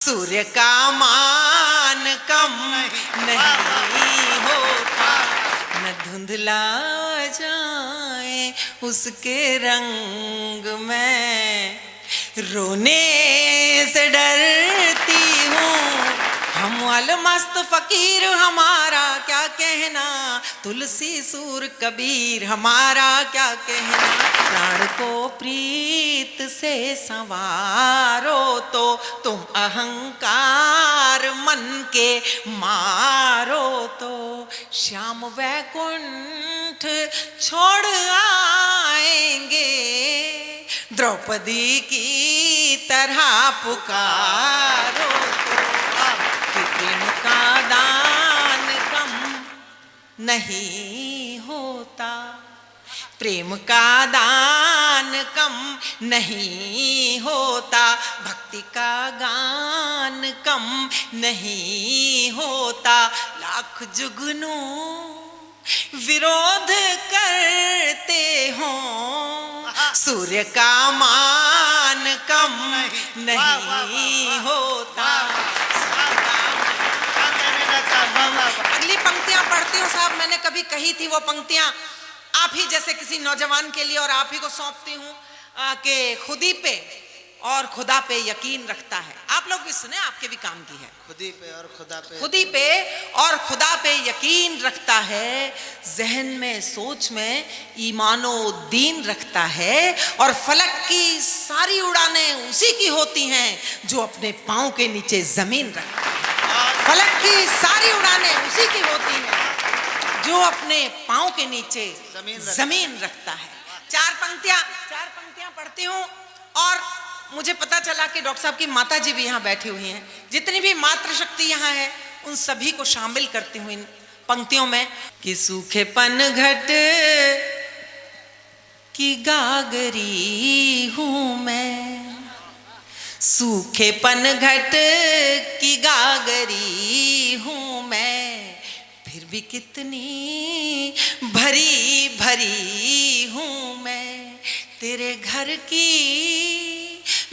सूर्य का मान कम नहीं होता, न धुंधला जाए उसके रंग में। रोने से डरती हूँ, हम वाले मस्त फकीर हमारा क्या कहना, तुलसी सूर कबीर हमारा क्या कहना। प्राण को प्रीत से संवारो तो तुम अहंकार मन के मारो तो श्याम वैकुंठ छोड़ आएंगे, द्रौपदी की तरह पुकारो तो प्रेम का दान कम नहीं होता, प्रेम का दान कम नहीं होता, भक्ति का गान कम नहीं होता। लाख जुगनू विरोध करते हो, सूर्य का मान कम नहीं होता। अगली पंक्तियां पढ़ती हूँ साहब, मैंने कभी कही थी वो पंक्तियां आप ही जैसे किसी नौजवान के लिए और आप ही को सौंपती हूँ कि खुदी पे और खुदा पे यकीन रखता है। आप लोग भी सुने, आपके भी काम की है। खुदी पे और खुदा पे, खुदी पे और खुदा पे यकीन रखता है, जहन में सोच में ईमानो दीन रखता है, और फलक की सारी उड़ानें उसी की होती हैं जो अपने पाँव के नीचे जमीन रखता है। फलक की सारी उड़ानें उसी की होती हैं जो अपने पाँव के नीचे जमीन रखता है। चार पंक्तियां पढ़ती हूँ, और मुझे पता चला कि डॉक्टर साहब की माता जी भी यहाँ बैठी हुई हैं। जितनी भी मातृशक्ति यहाँ है उन सभी को शामिल करती हूँ इन पंक्तियों में। कि सूखे पनघट की गागरी हूँ मैं, सूखे पनघट की गागरी हूँ मैं, फिर भी कितनी भरी भरी हूँ मैं। तेरे घर की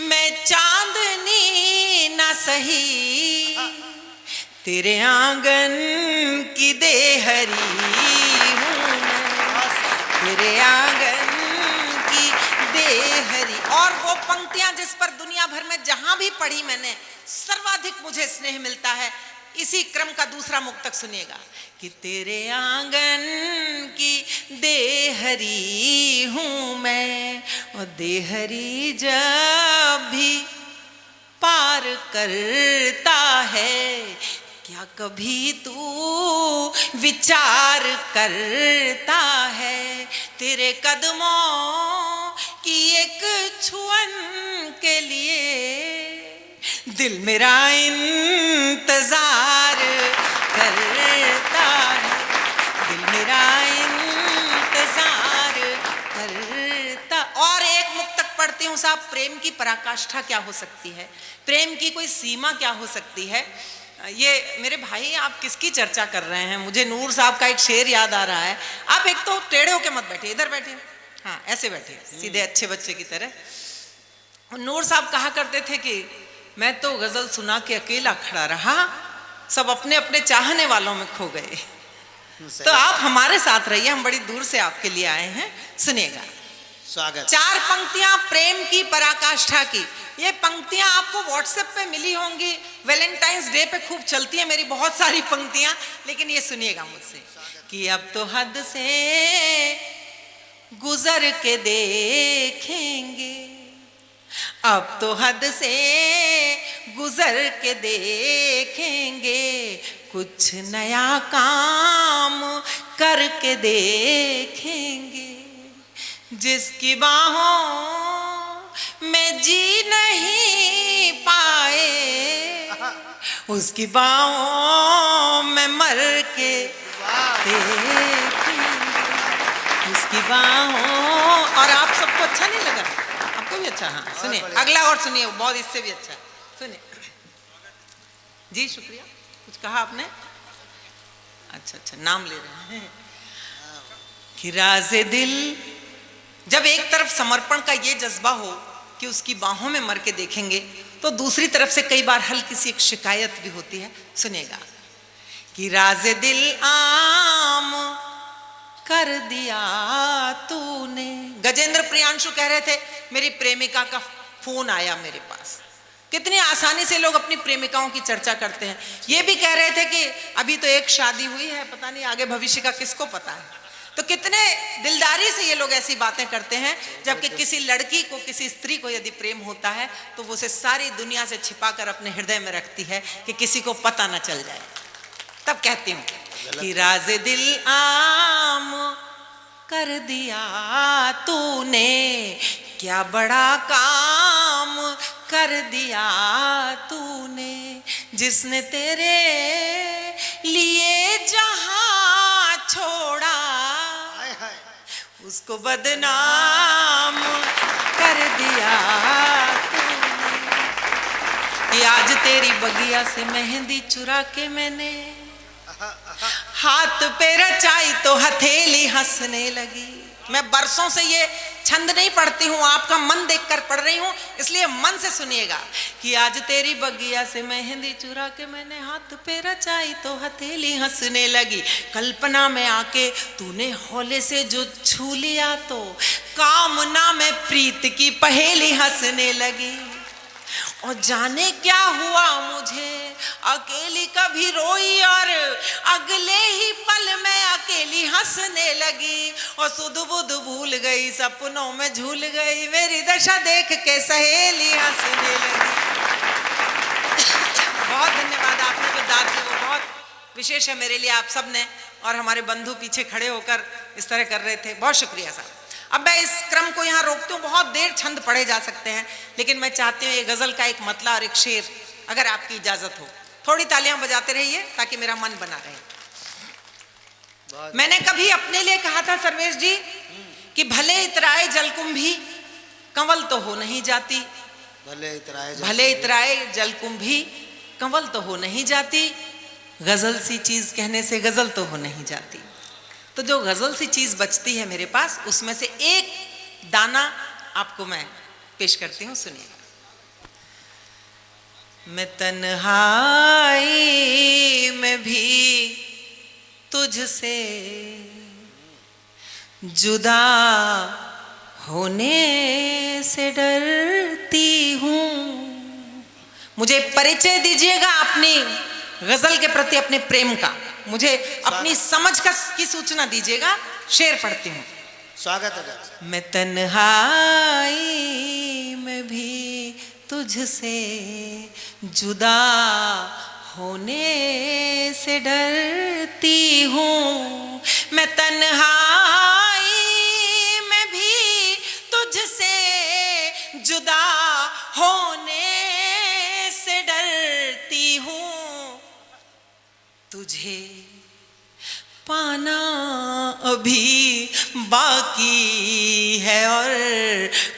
मैं चांदनी ना सही, तेरे आंगन की देहरी हूँ मैं, तेरे आंगन की देहरी। और वो पंक्तियां जिस पर दुनिया भर में जहां भी पढ़ी मैंने सर्वाधिक मुझे स्नेह मिलता है, इसी क्रम का दूसरा मुक्तक सुनिएगा। कि तेरे आंगन की देहरी हूँ मैं, और देहरी जब भी पार करता है, क्या कभी तू विचार करता है। तेरे कदमों की एक छुअन के लिए दिल मेरा इंतजार करता है, दिल मेरा इंतजार करता। और एक मुक्तक पढ़ती हूँ साहब, प्रेम की पराकाष्ठा क्या हो सकती है, प्रेम की कोई सीमा क्या हो सकती है। ये मेरे भाई आप किसकी चर्चा कर रहे हैं, मुझे नूर साहब का एक शेर याद आ रहा है। आप एक तो टेढ़े होके मत बैठिए, इधर बैठिए, हाँ ऐसे बैठिए सीधे अच्छे बच्चे की तरह। नूर साहब कहा करते थे कि मैं तो गजल सुना के अकेला खड़ा रहा, सब अपने अपने चाहने वालों में खो गए। तो आप हमारे साथ रहिए, हम बड़ी दूर से आपके लिए आए हैं, सुनिएगा। स्वागत। चार पंक्तियां प्रेम की पराकाष्ठा की। ये पंक्तियां आपको व्हाट्सएप पे मिली होंगी, वैलेंटाइंस डे पे खूब चलती है मेरी बहुत सारी पंक्तियां, लेकिन ये सुनिएगा मुझसे। कि अब तो हद से गुजर के देखेंगे, अब तो हद से गुजर के देखेंगे, कुछ नया काम करके देखेंगे। जिसकी बाहों में जी नहीं पाए, उसकी बाहों में मर के देखेंगे, उसकी बाहों। और आप सबको अच्छा नहीं लगा? आपको भी अच्छा? हाँ सुनिए अगला और सुनिए, बहुत इससे भी अच्छा सुनिए। जी शुक्रिया, कुछ कहा आपने? अच्छा नाम ले रहे हैं। कि राज़े दिल, जब एक तरफ समर्पण का ये जज्बा हो कि उसकी बाहों में मर के देखेंगे, तो दूसरी तरफ से कई बार हल्की सी एक शिकायत भी होती है, सुनिएगा। कि राज़े दिल आम कर दिया तूने। गजेंद्र प्रियांशु कह रहे थे मेरी प्रेमिका का फोन आया मेरे पास। कितनी आसानी से लोग अपनी प्रेमिकाओं की चर्चा करते हैं। ये भी कह रहे थे कि अभी तो एक शादी हुई है, पता नहीं आगे भविष्य का किसको पता है। तो कितने दिलदारी से ये लोग ऐसी बातें करते हैं, जबकि किसी लड़की को, किसी स्त्री को यदि प्रेम होता है तो वो उसे सारी दुनिया से छिपाकर अपने हृदय में रखती है कि किसी को पता ना चल जाए। तब कहती हूँ कि राज़े दिल आम कर दिया तूने, क्या बड़ा काम कर दिया तूने, जिसने तेरे लिए जहां छोड़ा उसको बदनाम कर दिया तूने। कि आज तेरी बगिया से मेहंदी चुरा के मैंने हाथ पे रचाई तो हथेली हंसने लगी। मैं बरसों से ये छंद नहीं पढ़ती हूँ, आपका मन देखकर पढ़ रही हूँ, इसलिए मन से सुनिएगा। कि आज तेरी बगिया से मेहंदी चुरा के मैंने हाथ पे रचाई तो हथेली हंसने लगी। कल्पना में आके तूने हौले से जो छू लिया तो कामना में प्रीत की पहेली हंसने लगी। और जाने क्या हुआ मुझे, अकेली कभी रोई और अगले ही पल में अकेली हंसने लगी। और सुध बुध भूल गई, सपनों में झूल गई, मेरी दशा देख के सहेली हंसने लगी। बहुत धन्यवाद, आपने जो दाद दी वो बहुत विशेष है मेरे लिए, आप सब ने। और हमारे बंधु पीछे खड़े होकर इस तरह कर रहे थे, बहुत शुक्रिया साहब। अब मैं इस क्रम को यहाँ रोकती हूँ, बहुत देर छंद पढ़े जा सकते हैं, लेकिन मैं चाहती हूँ ये गजल का एक मतला और एक शेर, अगर आपकी इजाजत हो, थोड़ी तालियां बजाते रहिए ताकि मेरा मन बना रहे। मैंने कभी अपने लिए कहा था सर्वेश जी कि भले इतराए जलकुंभी कंवल तो हो नहीं जाती, भले इतराए जलकुंभी कंवल तो हो नहीं जाती, गजल सी चीज कहने से गजल तो हो नहीं जाती। तो जो गजल सी चीज बचती है मेरे पास, उसमें से एक दाना आपको मैं पेश करती हूँ, सुनिए। मैं तन्हाई में भी तुझसे जुदा होने से डरती हूँ। मुझे परिचय दीजिएगा अपनी गजल के प्रति अपने प्रेम का, मुझे अपनी समझ का की सूचना दीजिएगा। शेर पढ़ती हूँ। स्वागत है। मैं तन्हाई में भी तुझसे जुदा होने से डरती हूँ। मैं तन्हाई में भी तुझसे जुदा होने से डरती हूँ। तुझे पाना अभी बाकी है और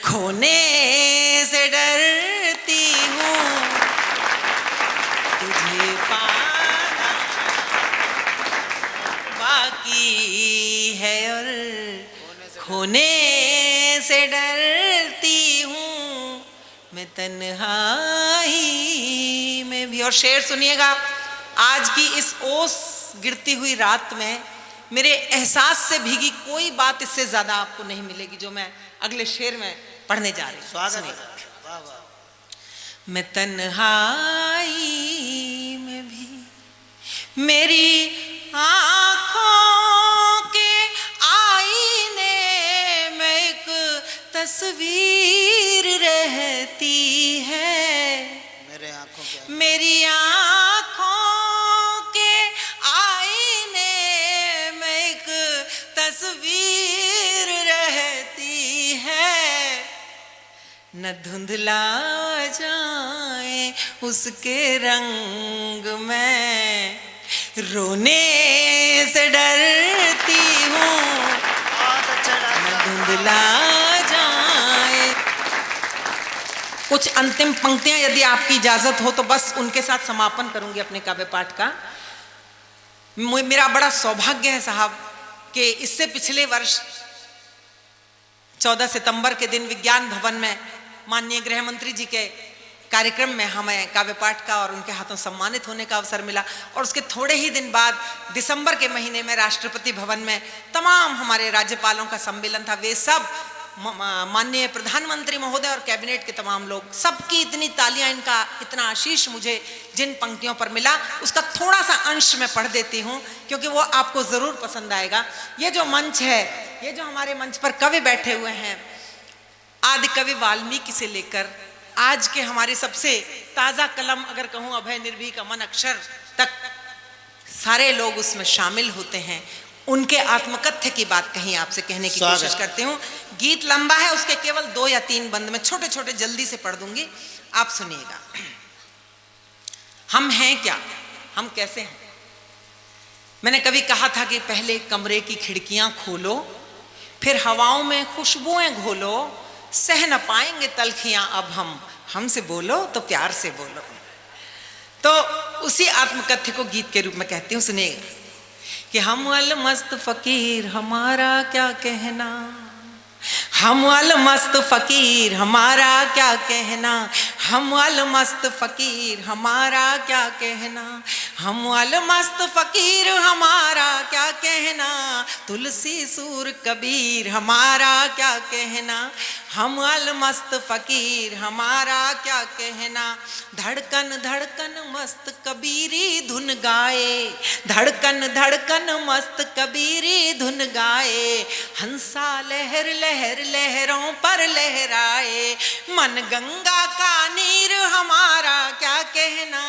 खोने से डरती हूँ। तुझे पाना बाकी है और खोने से डरती हूँ। मैं तन्हाई में भी। और शेर सुनिएगा। आज की इस ओस गिरती हुई रात में मेरे एहसास से भीगी कोई बात इससे ज्यादा आपको नहीं मिलेगी, जो मैं अगले शेर में पढ़ने जा रही हूँ। स्वागत है। वाह वाह। मैं तन्हाई में भी मेरी आँखों के आईने में एक तस्वीर रहती है। मेरे आँखों के मेरी आँखों के आईने में एक तस्वीर रहती है। न धुंधला जाए उसके रंग में रोने से डरती हूँ। न धुंधला जाए। कुछ अंतिम पंक्तियां यदि आपकी इजाजत हो तो बस उनके साथ समापन करूंगी अपने काव्य पाठ का। मेरा बड़ा सौभाग्य है साहब कि इससे पिछले वर्ष 14 सितंबर के दिन विज्ञान भवन में माननीय गृह मंत्री जी के कार्यक्रम में हमें काव्य पाठ का और उनके हाथों सम्मानित होने का अवसर मिला। और उसके थोड़े ही दिन बाद दिसंबर के महीने में राष्ट्रपति भवन में तमाम हमारे राज्यपालों का सम्मेलन था। वे सब माननीय प्रधानमंत्री महोदय और कैबिनेट के तमाम लोग, सबकी इतनी तालियां, इनका इतना आशीष मुझे जिन पंक्तियों पर मिला उसका थोड़ा सा अंश मैं पढ़ देती हूँ, क्योंकि वो आपको जरूर पसंद आएगा। ये जो मंच है, ये जो हमारे मंच पर कवि बैठे हुए हैं, आदि कवि वाल्मीकि से लेकर आज के हमारे सबसे ताजा कलम अगर कहूँ अभय निर्भीक अमन अक्षर तक, सारे लोग उसमें शामिल होते हैं। उनके आत्मकथ्य की बात कहीं आपसे कहने की कोशिश करती हूँ। गीत लंबा है, उसके केवल 2 या 3 बंद में छोटे छोटे जल्दी से पढ़ दूंगी, आप सुनिएगा। हम हैं क्या, हम कैसे हैं। मैंने कभी कहा था कि पहले कमरे की खिड़कियां खोलो, फिर हवाओं में खुशबुएं घोलो, सह न पाएंगे तलखियां अब हम, हमसे बोलो तो प्यार से बोलो। तो उसी आत्मकथ्य को गीत के रूप में कहती हूँ, सुनिएगा कि हम अल मस्त फकीर हमारा क्या कहना, हम अल मस्त फकीर हमारा क्या कहना, हम अल मस्त फकीर हमारा क्या कहना, हम अल मस्त फकीर हमारा क्या कहना, तुलसी सूर कबीर हमारा क्या कहना, हम अल मस्त फकीर हमारा क्या कहना, धड़कन धड़कन मस्त कबीरी धुन गाए, धड़कन धड़कन मस्त कबीरी धुन गाए, हंसा लहर लहर लहरों पर लहराए, मन गंगा का नीर हमारा क्या कहना,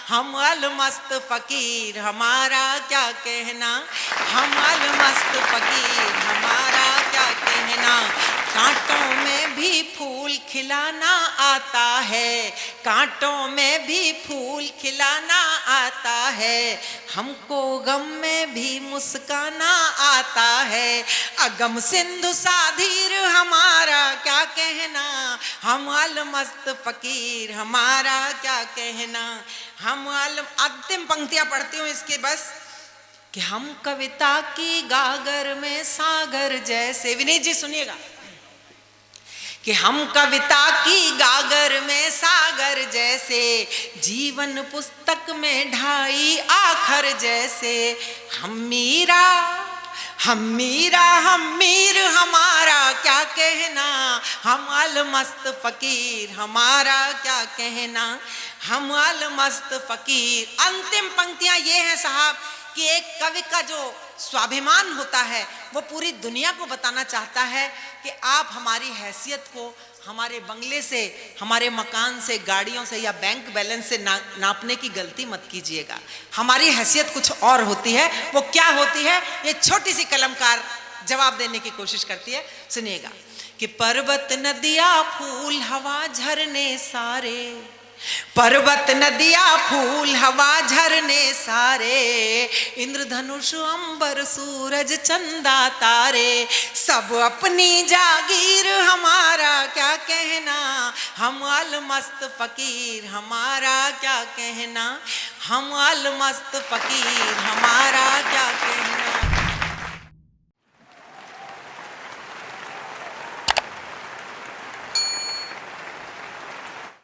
हम अल मस्त फकीर हमारा क्या कहना, हम अल मस्त फकीर हमारा क्या कहना, कांटों में भी फूल खिलाना आता है, कांटों में भी फूल खिलाना आता है, हमको गम में भी मुस्काना आता है, अगम सिंधु साधीर हमारा क्या कहना, हम अल मस्त फकीर हमारा क्या कहना, हम अल। अंतिम पंक्तियां पढ़ती हूँ इसके बस, कि हम कविता की गागर में सागर जैसे, विनीत जी सुनिएगा, कि हम कविता की गागर में सागर जैसे, जीवन पुस्तक में ढाई आखर जैसे, हम मीरा हम मीरा हम मीर हमारा क्या कहना, हम अल मस्त फकीर हमारा क्या कहना, हम अल मस्त फकीर। अंतिम पंक्तियां ये हैं साहब कि एक कवि का जो स्वाभिमान होता है वो पूरी दुनिया को बताना चाहता है कि आप हमारी हैसियत को हमारे बंगले से, हमारे मकान से, गाड़ियों से या बैंक बैलेंस से नापने की गलती मत कीजिएगा। हमारी हैसियत कुछ और होती है। वो क्या होती है, ये छोटी सी कलमकार जवाब देने की कोशिश करती है। सुनिएगा कि पर्वत नदिया फूल हवा झरने सारे, पर्वत नदिया फूल हवा झरने सारे, इंद्रधनुष अंबर सूरज चंदा तारे, सब अपनी जागीर हमारा क्या कहना, हम अल मस्त फकीर हमारा क्या कहना, हम अल मस्त फकीर हमारा क्या कहना।